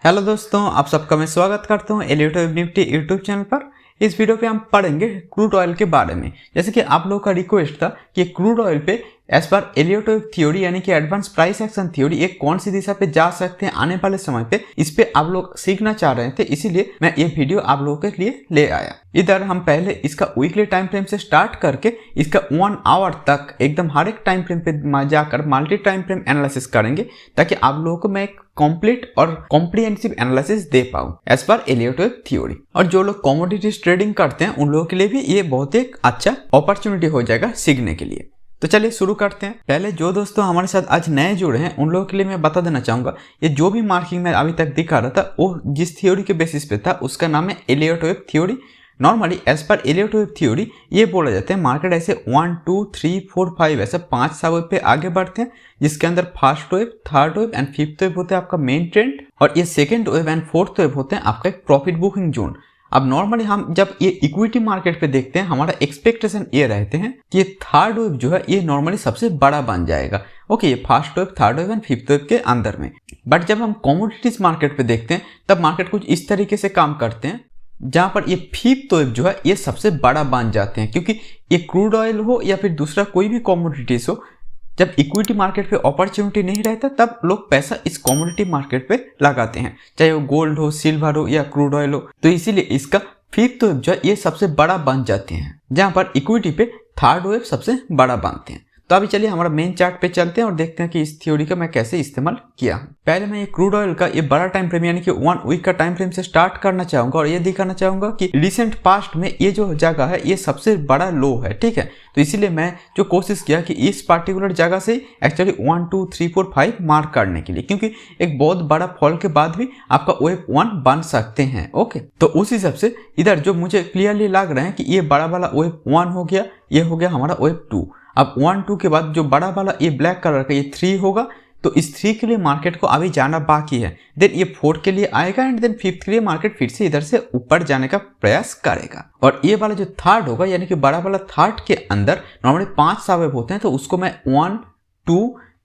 Hello दोस्तों, आप सबका मैं स्वागत करता हूं एलियोट वेब निफ्टी यूट्यूब चैनल पर। इस वीडियो पे हम पढ़ेंगे क्रूड ऑयल के बारे में। जैसे कि आप लोगों का रिक्वेस्ट था कि क्रूड ऑयल पे as per Elliott wave theory यानी कि एडवांस प्राइस एक्शन थ्योरी एक कौन सी दिशा पे जा सकते हैं आने वाले समय पे, इस पे आप लोग सीखना चाह रहे थे, इसीलिए मैं ये वीडियो आप लोगों के लिए ले आया। इधर हम पहले इसका वीकली टाइम फ्रेम से स्टार्ट करके इसका 1 आवर तक एकदम हर एक टाइम फ्रेम पे जाकर मल्टी टाइम फ्रेम एनालिसिस करेंगे, ताकि आप लोगों को मैं एक कंप्लीट और कॉम्प्रिहेंसिव एनालिसिस दे पाऊं as per Elliott wave theory. और जो लोग कमोडिटीज ट्रेडिंग करते हैं उन लोगों के लिए भी ये बहुत ही अच्छा अपॉर्चुनिटी हो जाएगा सीखने के लिए। तो चलिए शुरू करते हैं। पहले जो दोस्तों हमारे साथ आज नए जुड़े हैं उन लोगों के लिए मैं बता देना चाहूंगा, ये जो भी मार्किंग मैं अभी तक दिखा रहा था वो जिस थ्योरी के बेसिस पे था उसका नाम है Elliott wave theory. Normally as per Elliott wave theory ये बोला जाता है मार्केट ऐसे 1 2 3 4 5 ऐसे 5 सा वेब पे आगे बढ़ते हैं, जिसके अंदर first web, third web and fifth web होते हैं आपका मेन ट्रेंड, और ये second web and fourth web होते हैं आपका एक प्रॉफिट बुकिंग जोन। अब नॉर्मली हम जब ये इक्विटी मार्केट पे देखते हैं हमारा एक्सपेक्टेशन ये रहते हैं कि ये थर्ड वेब जो है ये नॉर्मली सबसे बड़ा बन जाएगा। ओके, ये first web, third web and fifth web के अंदर में। बट जब हम कमोडिटीज मार्केट पे देखते हैं तब मार्केट कुछ इस तरीके से काम करते हैं, जहां पर ये फिफ्थ वेब जो है ये सबसे बड़ा बन जाते हैं, क्योंकि ये क्रूड ऑयल हो या फिर दूसरा कोई भी कमोडिटीज हो, जब इक्विटी मार्केट पे अपॉर्चुनिटी नहीं रहता तब लोग पैसा इस कमोडिटी मार्केट पे लगाते हैं, चाहे वो गोल्ड हो, सिल्वर हो या क्रूड ऑयल हो। तो इसीलिए इसका फिफ्थ वेब जो है ये सबसे बड़ा बन जाते हैं, जहां पर इक्विटी पे थर्ड वेब सबसे बड़ा बनते हैं। तो अभी चलिए हमारा मेन चार्ट पे चलते हैं और देखते हैं कि इस थ्योरी का मैं कैसे इस्तेमाल किया हूं। पहले मैं ये क्रूड ऑयल का ये बड़ा टाइम फ्रेम यानी कि 1 वीक का टाइम फ्रेम से स्टार्ट करना चाहूंगा और ये दिखाना चाहूंगा कि रिसेंट पास्ट में ये जो जगह है ये सबसे बड़ा लो है, ठीक है। तो इसीलिए मैं जो कोशिश किया कि इस पार्टिकुलर जगह से एक्चुअली 1 2 3 4 5 मार्क करने के लिए, क्योंकि एक बहुत बड़ा फॉल के बाद भी आपका वेब 1 बन सकते हैं। ओके, तो उस हिसाब से इधर जो मुझे क्लियरली लग रहा है कि ये बड़ा वाला वेब 1 हो गया, ये हो गया हमारा वेब 2। अब 1 2 के बाद जो बड़ा वाला ये ब्लैक कलर का ये 3 होगा, तो इस 3 के लिए मार्केट को अभी जाना बाकी है। देन ये 4 के लिए आएगा एंड देन 5th के लिए मार्केट फिर से इधर से ऊपर जाने का प्रयास करेगा। और ये वाला जो थर्ड होगा यानी कि बड़ा वाला थर्ड के अंदर नॉर्मली 5 सबवेब होते हैं, तो उसको मैं 1 2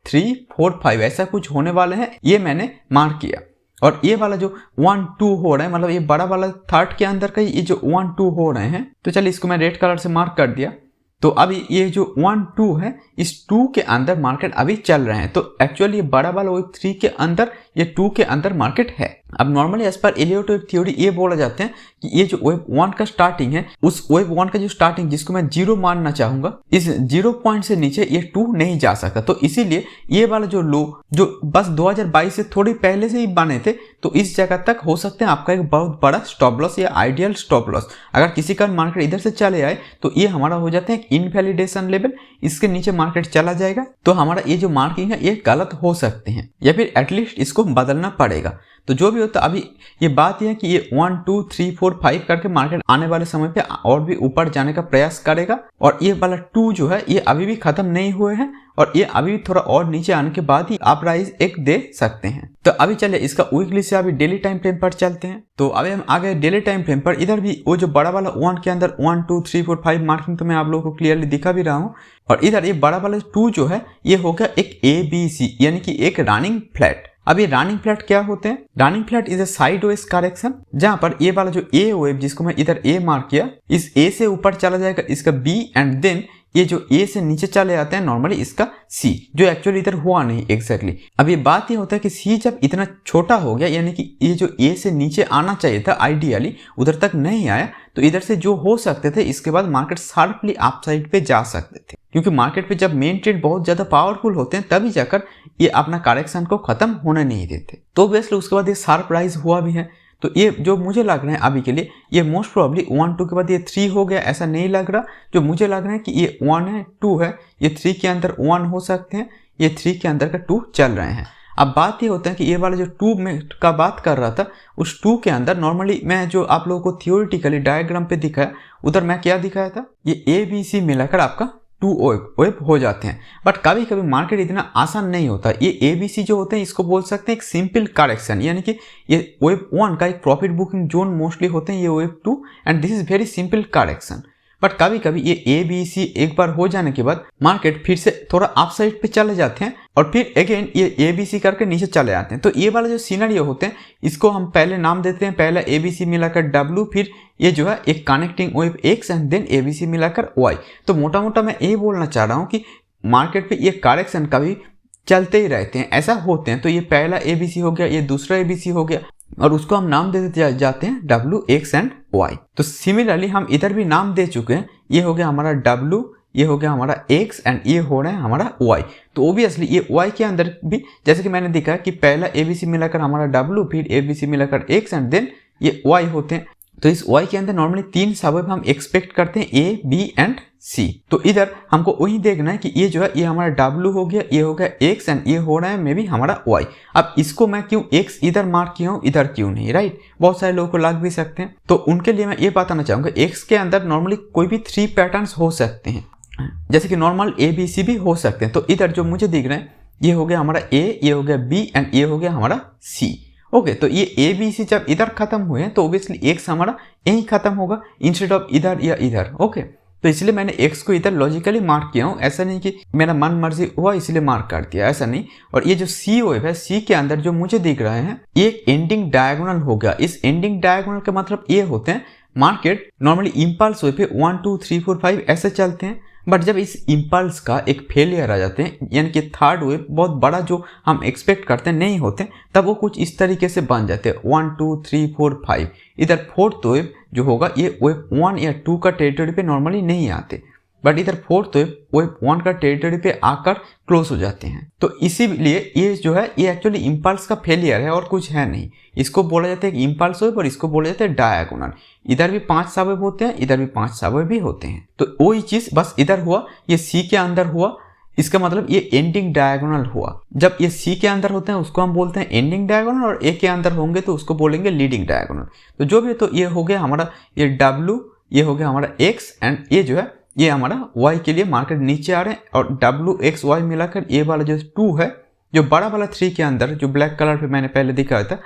3 4 5 ऐसा कुछ होने वाले हैं, ये मैंने मार्क किया। और ये वाला जो 1 2 हो रहा है, मतलब ये बड़ा वाला थर्ड के अंदर का ये जो 1 2 हो रहे हैं, तो चलिए इसको मैं रेड कलर से मार्क कर दिया। तो अभी ये जो 1 2 है इस 2 के अंदर मार्केट अभी चल रहे हैं, तो एक्चुअली ये बड़ा वाला वेब 3 के अंदर, ये 2 के अंदर मार्केट है। अब normally as per Elliott wave theory ये बोला जाते हैं कि ये जो वेब 1 का स्टार्टिंग है, उस वेब 1 का जो स्टार्टिंग जिसको मैं 0 मानना चाहूंगा, इस 0 पॉइंट से नीचे ये 2 नहीं जा सकता। तो इसीलिए ये वाला जो लो जो बस 2022 से थोड़ी पहले से ही बने थे, तो इस जगह तक हो सकते हैं आपका एक बहुत बड़ा स्टॉप लॉस या आइडियल स्टॉप लॉस। अगर किसी कारण मार्केट इधर से चले आए तो ये हमारा हो जाता है इनवैलिडेशन लेवल, इसके नीचे मार्केट चला जाएगा, तो हमारा ये जो मार्किंग है ये गलत हो सकते हैं या फिर एटलीस्ट इसको बदलना पड़ेगा। तो जो भी होता, अभी ये बात यह है कि ये 1 2 3 4 5 करके मार्केट आने वाले समय पे और भी ऊपर जाने का प्रयास करेगा। और ये वाला 2 जो है ये अभी भी खत्म नहीं हुए हैं, और ये अभी थोड़ा और नीचे आने के बाद ही आप राइज एक दे सकते हैं। तो अभी चलिए इसका वीकली से अभी डेली टाइम फ्रेम पर चलते हैं। तो अभी हम आगे डेली टाइम फ्रेम पर, इधर भी वो जो बड़ा वाला 1 के अंदर 1 2 3 4 5 मार्किंग तो मैं आप लोगों को क्लियरली दिखा भी रहा हूँ। और इधर ये बड़ा वाला 2 जो है ये हो गया एक ABC यानी कि एक रनिंग फ्लैट। अब ये रनिंग फ्लैट क्या होते हैं? Running flat is a sideways correction, जहां पर ये वाला जो ए वेव जिसको मैं इधर ए मार्क किया, इस ए से ऊपर चला जाएगा इसका बी, एंड देन ये जो ए से नीचे चले जाते हैं नॉर्मली इसका सी, जो एक्चुअली इधर हुआ नहीं एग्जैक्टली। अब ये बात ये होता है कि सी जब इतना छोटा हो गया, यानी कि ये जो ए से नीचे आना चाहिए था आइडियली उधर तक नहीं आया, तो इधर से जो हो सकते थे इसके बाद मार्केट शार्पली अपसाइड पे जा सकते थे, क्योंकि मार्केट पे जब मेन ट्रेंड बहुत ज्यादा पावरफुल होते हैं तभी जाकर ये अपना करेक्शन को खत्म होने नहीं देते। तो बेसिकली उसके बाद ये शार्प राइज हुआ भी है। तो ये जो मुझे लग रहा है अभी के लिए ये मोस्ट प्रोबेबली 1 2 के बाद ये 3 हो गया, ऐसा नहीं लग रहा। जो मुझे लग रहा है कि ये 1 है 2 है, ये 3 के अंदर 1 हो सकते हैं, ये 3 के अंदर का 2 चल रहे हैं। अब बात ये होता है कि ये वाला जो 2 में का बात कर रहा था, उस 2 के अंदर नॉर्मली मैं जो आप लोगों को थियोरिटिकली डायग्राम पे दिखाया, उधर मैं क्या दिखाया था, ये ABC मिलाकर आपका 2 वेब हो जाते हैं। बट कभी कभी मार्केट इतना आसान नहीं होता। ये ABC जो होते हैं इसको बोल सकते हैं एक सिंपल करेक्शन, यानी कि ये वेब 1 का एक प्रॉफिट बुकिंग जोन मोस्टली होते हैं, ये web 2 and this is very simple correction. But कभी कभी ये ए बी सी एक बार हो जाने के बाद मार्केट फिर से थोड़ा अप साइड पे चले जाते हैं और फिर अगेन ये ए बी सी करके नीचे चले आते हैं। तो ये वाला जो सिनेरियो होते हैं इसको हम पहले नाम देते हैं, पहला ए बी सी मिलाकर डब्ल्यू, फिर ये जो है एक connecting wave X and then A B C मिलाकर वाई। तो मोटा मोटा मैं ये बोलना चाह रहा हूँ कि मार्केट पे ये करेक्शन कभी चलते ही रहते हैं, ऐसा होते हैं। तो ये पहला ए बी सी हो गया, ये दूसरा ए बी सी हो गया और उसको हम नाम दे देते जाते हैं डब्ल्यू एक्स एंड वाई। तो सिमिलरली हम इधर भी नाम दे चुके हैं, ये हो गया हमारा डब्ल्यू, ये हो गया हमारा एक्स एंड ये हो रहा है हमारा वाई। तो ओबियसली ये वाई के अंदर भी जैसे कि मैंने दिखा कि पहला ए बी सी मिलाकर हमारा डब्ल्यू, फिर ए बी सी मिलाकर एक्स एंड देन ये वाई होते हैं। तो इस वाई के अंदर नॉर्मली 3 सबवेव हम एक्सपेक्ट करते हैं, ए बी एंड सी। तो इधर हमको वही देखना है कि ये जो है ये हमारा डब्ल्यू हो गया, ये हो गया एक्स एंड ये हो रहा है मे बी हमारा वाई। अब इसको मैं क्यों एक्स इधर मार्क किया हूँ, इधर क्यों नहीं, राइट? बहुत सारे लोगों को लग भी सकते हैं। तो उनके लिए मैं ये बताना चाहूँगा एक्स के अंदर नॉर्मली कोई भी 3 पैटर्न्स हो सकते हैं, जैसे कि नॉर्मल ए बी सी भी हो सकते हैं। तो इधर जो मुझे दिख रहे हैं ये हो गया हमारा ए, ये हो गया बी एंड ये हो गया हमारा सी। ओके, तो ये ए बी सी जब इधर खत्म हुए तो ऑब्वियसली एक्स हमारा यहीं खत्म होगा इंस्टेड ऑफ इधर या इधर। ओके, तो इसलिए मैंने एक्स को इधर लॉजिकली मार्क किया हूँ, ऐसा नहीं कि मेरा मन मर्जी हुआ इसलिए मार्क कर दिया, ऐसा नहीं। और ये जो सी वेव है, सी के अंदर जो मुझे दिख रहे हैं ये एक एंडिंग डायगोनल हो गया। इस एंडिंग डायगोनल का मतलब ये होते हैं मार्केट नॉर्मली इम्पल्स वेव पे 1 2 3 4 5 ऐसे चलते हैं, बट जब इस इम्पल्स का एक फेलियर आ जाते हैं यानी कि थर्ड वेव बहुत बड़ा जो हम एक्सपेक्ट करते हैं नहीं होते, तब वो कुछ इस तरीके से बन जाते हैं 1 2 3 4 5। इधर फोर्थ वेव जो होगा ये वेव 1 या 2 का टेरिटरी पे नॉर्मली नहीं आते, बट इधर फोर्थ वेव 1 का टेरिटरी पे आकर क्लोज हो जाते हैं। तो इसीलिए ये जो है ये एक्चुअली इम्पल्स का फेलियर है और कुछ है नहीं। इसको बोला जाता है इम्पल्स वेव और इसको बोला जाता है डायगोनल। इधर भी 5 सबवेव होते हैं, इधर भी 5 सबवेव भी होते हैं। तो वही चीज बस इधर हुआ, ये सी के अंदर हुआ, इसका मतलब ये एंडिंग डायगोनल हुआ। जब ये सी के अंदर होते हैं उसको हम बोलते हैं एंडिंग डायगोनल और ए के अंदर होंगे तो उसको बोलेंगे लीडिंग डायगोनल। तो जो भी, तो ये हो गया हमारा ये डब्ल्यू, ये हो गया हमारा एक्स एंड ये जो है ये हमारा y के लिए मार्केट नीचे आ रहे हैं और w x y मिलाकर ये वाला जो 2 है, जो बड़ा वाला 3 के अंदर जो ब्लैक कलर पे मैंने पहले दिखाया था,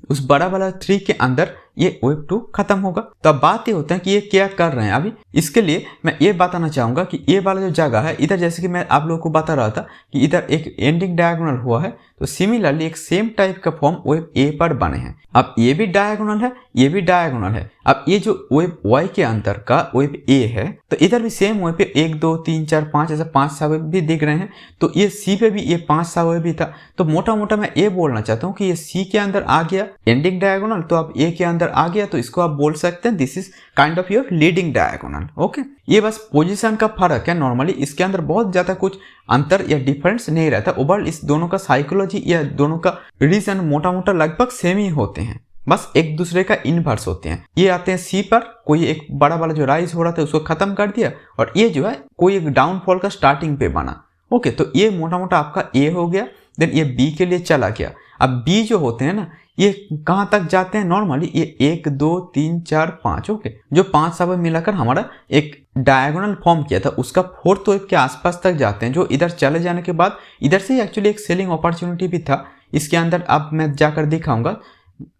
उस बड़ा वाला 3 के अंदर ये वेव 2 खत्म होगा। तो अब बात ये होता है कि ये क्या कर रहे हैं अभी। इसके लिए मैं ये बताना चाहूंगा कि ये वाला जो जगह है इधर, जैसे कि मैं आप लोगों को बता रहा था कि इधर एक एंडिंग डायगोनल हुआ है, तो सिमिलरली एक सेम टाइप का फॉर्म वेव ए पर बने हैं। अब ये भी डायगोनल है, ये भी डायगोनल है। अब ये जो वेव वाई के अंदर का वेव ए है, तो इधर भी सेम वेव पे 1 2 3 4 5 ऐसा 5 सबवेव भी दिख रहे हैं। तो ये सी पे भी ये 5 सबवेव भी था। तो मोटा मोटा मैं ये बोलना चाहता हूँ कि ये सी के अंदर आ गया एंडिंग डायगोनल, तो अब ए के अंदर आ गया, तो इसको आप बोल सकते हैं this is kind of your leading diagonal. Okay, ये बस पोजीशन का फर्क है। नॉर्मली इसके अंदर बहुत ज्यादा कुछ अंतर या डिफरेंस नहीं रहता। ओवरऑल इस दोनों का साइकोलॉजी या दोनों का रीजन मोटा मोटा लगभग सेम ही होते हैं, बस एक दूसरे का इनवर्स होते हैं। ये आते हैं सी पर, कोई एक बड़ा वाला जो राइज हो रहा था उसको खत्म कर दिया, और ये जो है कोई एक डाउनफॉल का स्टार्टिंग पे बना। ओके, तो ये मोटा मोटा आपका ए हो गया, देन ये बी के लिए चला गया। अब बी जो होते हैं ना, ये कहाँ तक जाते हैं नॉर्मली, ये 1 2 3 4 5। ओके, जो 5 सबवेव मिलाकर हमारा एक डायगोनल फॉर्म किया था उसका फोर्थ वेव के आसपास तक जाते हैं, जो इधर चले जाने के बाद इधर से एक्चुअली एक सेलिंग अपॉर्चुनिटी भी था इसके अंदर। अब मैं जाकर दिखाऊंगा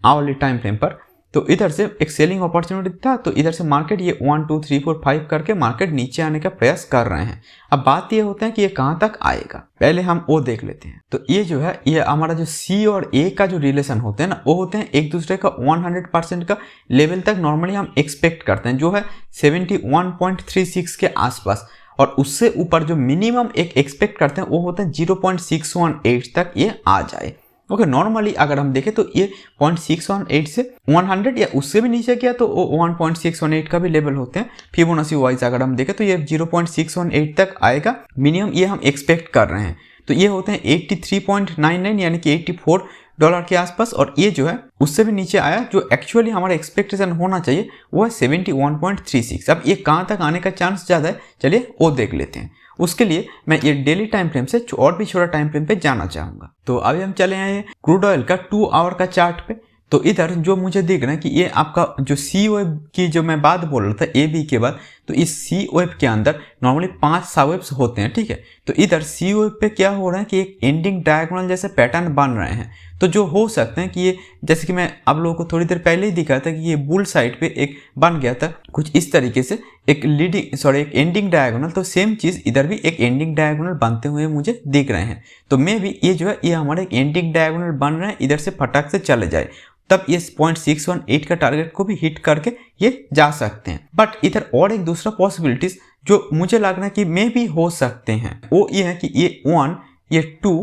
आवली टाइम फ्रेम पर, तो इधर से एक सेलिंग अपॉर्चुनिटी था, तो इधर से मार्केट ये 1 2 3 4 5 करके मार्केट नीचे आने का प्रयास कर रहे हैं। अब बात ये होता है कि ये कहाँ तक आएगा, पहले हम वो देख लेते हैं। तो ये जो है ये हमारा जो सी और ए का जो रिलेशन होते हैं ना, वो होते हैं एक दूसरे का 100% का लेवल तक नॉर्मली हम एक्सपेक्ट करते हैं, जो है 71.36 के आसपास, और उससे ऊपर जो मिनिमम एक एक्सपेक्ट करते हैं वो होता है 0.618 तक ये आ जाए। ओके, नॉर्मली अगर हम देखें तो ये 0.618 से 100 या उससे भी नीचे गया तो 1.618 का भी लेवल होते हैं। फिबोनाची वाइज अगर हम देखें तो ये 0.618 तक आएगा मिनिमम, ये हम एक्सपेक्ट कर रहे हैं। तो ये होते हैं 83.99 यानी कि $84 के आसपास, और ये जो है उससे भी नीचे आया, जो एक्चुअली हमारा एक्सपेक्टेशन होना चाहिए वो है 71.36। अब ये कहाँ तक आने का चांस ज़्यादा है, चलिए वो देख लेते हैं। उसके लिए मैं ये डेली टाइम फ्रेम से और भी छोटा टाइम फ्रेम पे जाना चाहूंगा। तो अभी हम चले आए क्रूड ऑयल का 2 आवर का चार्ट पे। तो इधर जो मुझे दिख रहा है कि ये आपका जो सी वेव की जो मैं बात बोल रहा था ए बी के बाद, तो इस सी वेव के अंदर नॉर्मली 5 सबवेव्स होते हैं, ठीक है। तो इधर सी वेव पे क्या हो रहा है कि एक एंडिंग डायगोनल जैसे पैटर्न बन रहे हैं। तो जो हो सकते हैं कि ये, जैसे कि मैं आप लोगों को थोड़ी देर पहले ही दिखाया था कि ये बुल साइड पे एक बन गया था कुछ इस तरीके से, एक एक एंडिंग डायगोनल। तो सेम चीज़ इधर भी एक एंडिंग डायगोनल बनते हुए मुझे दिख रहे हैं। तो मे भी ये जो है ये हमारे एक एंडिंग डायगोनल बन रहे हैं, इधर से फटाक से चले जाए, तब ये 0.618 का टारगेट को भी हिट करके ये जा सकते हैं। बट इधर और एक दूसरा पॉसिबिलिटीज जो मुझे लग रहा है कि मे भी हो सकते हैं, वो ये है कि ये 1, ये 2,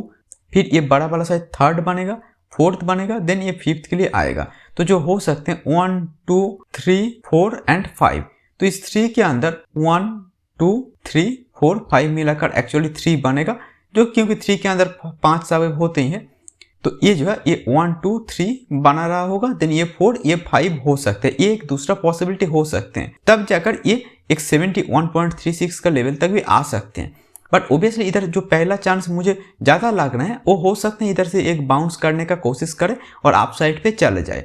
फिर ये बड़ा वाला शायद थर्ड बनेगा, फोर्थ बनेगा, देन ये फिफ्थ के लिए आएगा। तो जो हो सकते हैं 1, 2, 3, 4 एंड 5। तो इस 3 के अंदर 1, 2, 3, 4, 5 मिलाकर एक्चुअली 3 बनेगा, जो क्योंकि 3 के अंदर 5 सवाब होते ही हैं। तो ये जो है ये 1, 2, 3 बना रहा होगा, देन ये 4, ये 5 हो सकते हैं। ये एक दूसरा पॉसिबिलिटी हो सकते हैं, तब जाकर ये एक 71.36 का लेवल तक भी आ सकते हैं। बट ओबियसली इधर जो पहला चांस मुझे ज़्यादा लग रहा है वो हो सकते हैं इधर से एक बाउंस करने का कोशिश करे और अप साइड पे चले जाए।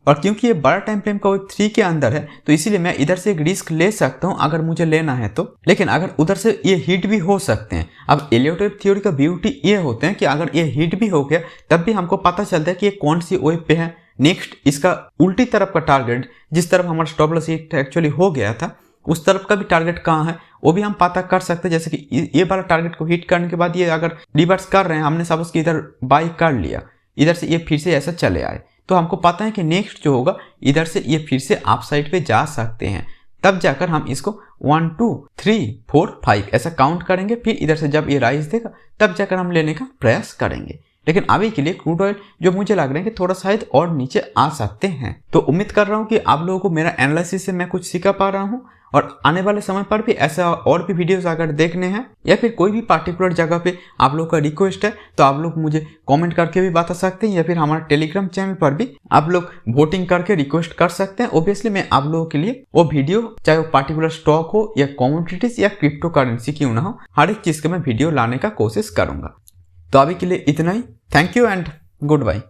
और क्योंकि ये बड़ा टाइम फ्रेम का वेब 3 के अंदर है, तो इसीलिए मैं इधर से एक रिस्क ले सकता हूँ अगर मुझे लेना है तो। लेकिन अगर उधर से ये हिट भी हो सकते हैं। अब एलियट वेव थ्योरी का ब्यूटी ये होते हैं कि अगर ये हिट भी हो गया तब भी हमको पता चलता है कि ये कौन सी वेव पे है। नेक्स्ट इसका उल्टी तरफ का टारगेट, जिस तरफ हमारा स्टॉप लॉस हिट एक्चुअली हो गया था, उस तरफ का भी टारगेट कहाँ है वो भी हम पता कर सकते हैं। जैसे कि ये वाला टारगेट को हिट करने के बाद ये अगर रिवर्स कर रहे हैं, हमने सपोज कि इधर बाई कर लिया, इधर से ये फिर से ऐसा चले आए, तो हमको पता है कि नेक्स्ट जो होगा इधर से ये फिर से अप साइड पे जा सकते हैं। तब जाकर हम इसको 1, 2, 3, 4, 5 ऐसा काउंट करेंगे, फिर इधर से जब ये राइज देगा तब जाकर हम लेने का प्रयास करेंगे। लेकिन अभी के लिए क्रूड ऑयल जो मुझे लग रहा है कि थोड़ा शायद और नीचे आ सकते हैं। तो उम्मीद कर रहा हूँ कि आप लोगों को मेरा एनालिसिस से मैं कुछ सिखा पा रहा हूँ, और आने वाले समय पर भी ऐसा और भी वीडियोस अगर देखने हैं या फिर कोई भी पार्टिकुलर जगह पे आप लोग का रिक्वेस्ट है तो आप लोग मुझे कमेंट करके भी बता सकते हैं, या फिर हमारे टेलीग्राम चैनल पर भी आप लोग वोटिंग करके रिक्वेस्ट कर सकते हैं। ओब्वियसली मैं आप लोगों के लिए वो वीडियो, चाहे वो पार्टिकुलर स्टॉक हो या कमोडिटीज या क्रिप्टो करेंसी क्यों ना हो, हर एक चीज़ का मैं वीडियो लाने का कोशिश करूंगा। तो अभी के लिए इतना ही। Thank you and good bye.